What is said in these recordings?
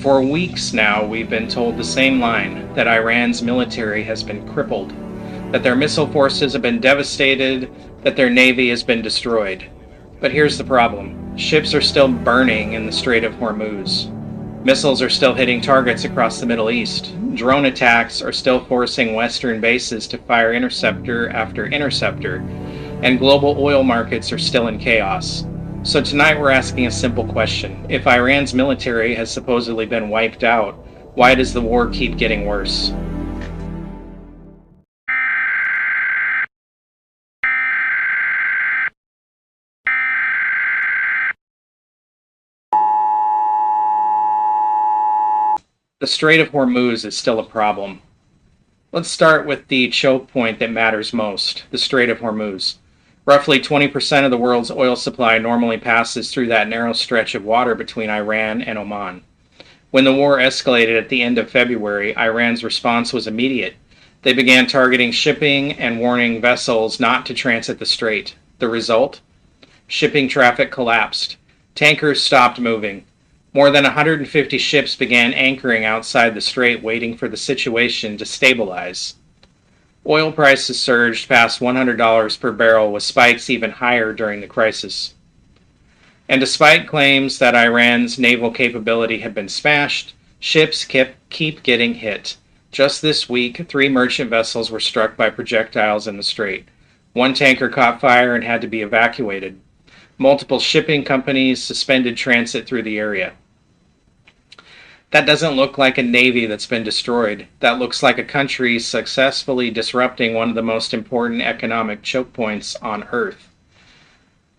For weeks now, we've been told the same line, that Iran's military has been crippled, that their missile forces have been devastated, that their navy has been destroyed. But here's the problem. Ships are still burning in the Strait of Hormuz. Missiles are still hitting targets across the Middle East. Drone attacks are still forcing Western bases to fire interceptor after interceptor, and global oil markets are still in chaos. So tonight we're asking a simple question. If Iran's military has supposedly been wiped out, why does the war keep getting worse? The Strait of Hormuz is still a problem. Let's start with the choke point that matters most, the Strait of Hormuz. Roughly 20% of the world's oil supply normally passes through that narrow stretch of water between Iran and Oman. When the war escalated at the end of February, Iran's response was immediate. They began targeting shipping and warning vessels not to transit the strait. The result? Shipping traffic collapsed. Tankers stopped moving. More than 150 ships began anchoring outside the strait, waiting for the situation to stabilize. Oil prices surged past $100 per barrel, with spikes even higher during the crisis. And despite claims that Iran's naval capability had been smashed, ships keep getting hit. Just this week, 3 merchant vessels were struck by projectiles in the strait. 1 tanker caught fire and had to be evacuated. Multiple shipping companies suspended transit through the area. That doesn't look like a navy that's been destroyed. That looks like a country successfully disrupting one of the most important economic choke points on Earth.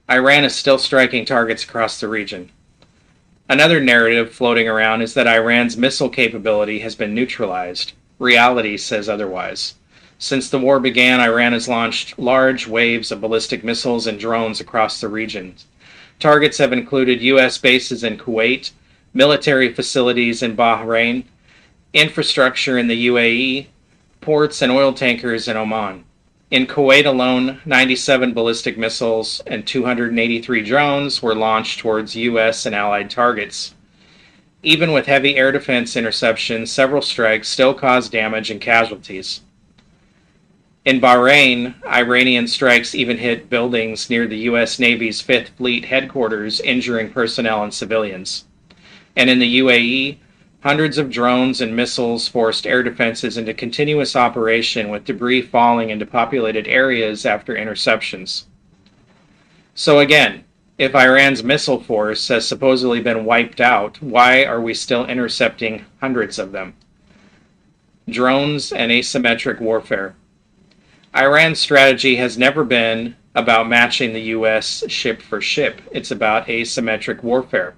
Iran is still striking targets across the region. Another narrative floating around is that Iran's missile capability has been neutralized. Reality says otherwise. Since the war began, Iran has launched large waves of ballistic missiles and drones across the region. Targets have included U.S. bases in Kuwait, military facilities in Bahrain, infrastructure in the UAE, ports and oil tankers in Oman. In Kuwait alone, 97 ballistic missiles and 283 drones were launched towards U.S. and allied targets. Even with heavy air defense interceptions, several strikes still caused damage and casualties. In Bahrain, Iranian strikes even hit buildings near the U.S. Navy's 5th Fleet headquarters, injuring personnel and civilians. And in the UAE, hundreds of drones and missiles forced air defenses into continuous operation, with debris falling into populated areas after interceptions. So again, if Iran's missile force has supposedly been wiped out, why are we still intercepting hundreds of them? Drones and asymmetric warfare. Iran's strategy has never been about matching the U.S. ship for ship. It's about asymmetric warfare.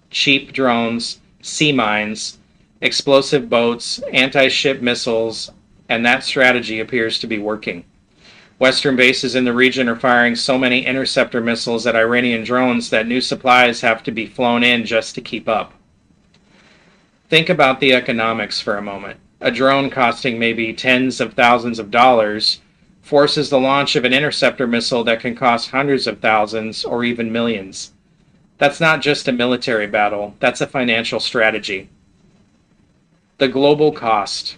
Cheap drones, sea mines, explosive boats, anti-ship missiles, and that strategy appears to be working. Western bases in the region are firing so many interceptor missiles at Iranian drones that new supplies have to be flown in just to keep up. Think about the economics for a moment. A drone costing maybe tens of thousands of dollars forces the launch of an interceptor missile that can cost hundreds of thousands or even millions. That's not just a military battle, that's a financial strategy. The global cost.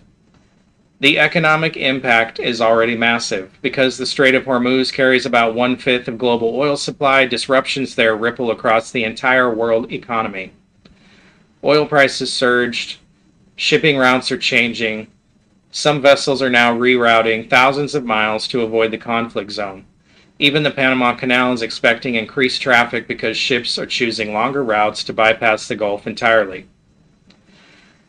The economic impact is already massive. Because the Strait of Hormuz carries about 1/5 of global oil supply, disruptions there ripple across the entire world economy. Oil prices surged, shipping routes are changing, some vessels are now rerouting thousands of miles to avoid the conflict zone. Even the Panama Canal is expecting increased traffic because ships are choosing longer routes to bypass the Gulf entirely.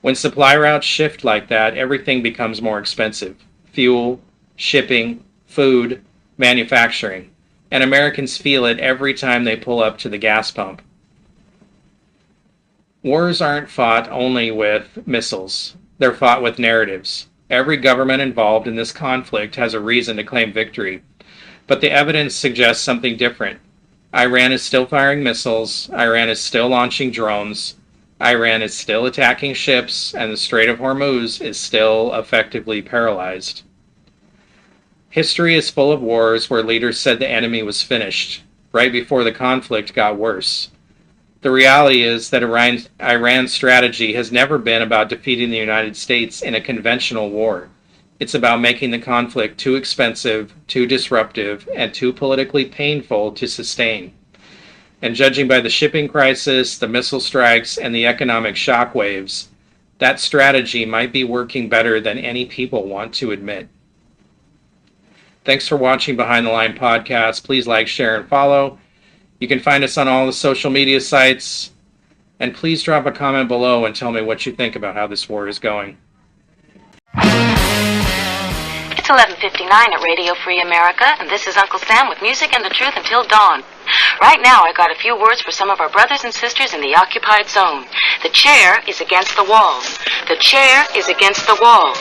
When supply routes shift like that, everything becomes more expensive. Fuel, shipping, food, manufacturing. And Americans feel it every time they pull up to the gas pump. Wars aren't fought only with missiles. They're fought with narratives. Every government involved in this conflict has a reason to claim victory. But the evidence suggests something different. Iran is still firing missiles, Iran is still launching drones, Iran is still attacking ships, and the Strait of Hormuz is still effectively paralyzed. History is full of wars where leaders said the enemy was finished, right before the conflict got worse. The reality is that Iran's strategy has never been about defeating the United States in a conventional war. It's about making the conflict too expensive, too disruptive, and too politically painful to sustain. And judging by the shipping crisis, the missile strikes, and the economic shockwaves, that strategy might be working better than any people want to admit. Thanks for watching Behind the Line podcast. Please like, share, and follow. You can find us on all the social media sites. And please drop a comment below and tell me what you think about how this war is going. It's 11:59 at Radio Free America, and this is Uncle Sam with music and the truth until dawn. Right now, I got a few words for some of our brothers and sisters in the occupied zone. The chair is against the wall. The chair is against the wall.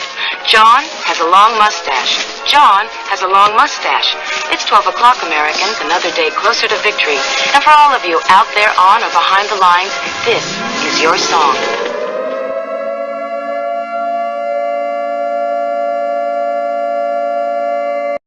John has a long mustache. John has a long mustache. It's 12 o'clock, Americans, another day closer to victory. And for all of you out there on or behind the lines, this is your song.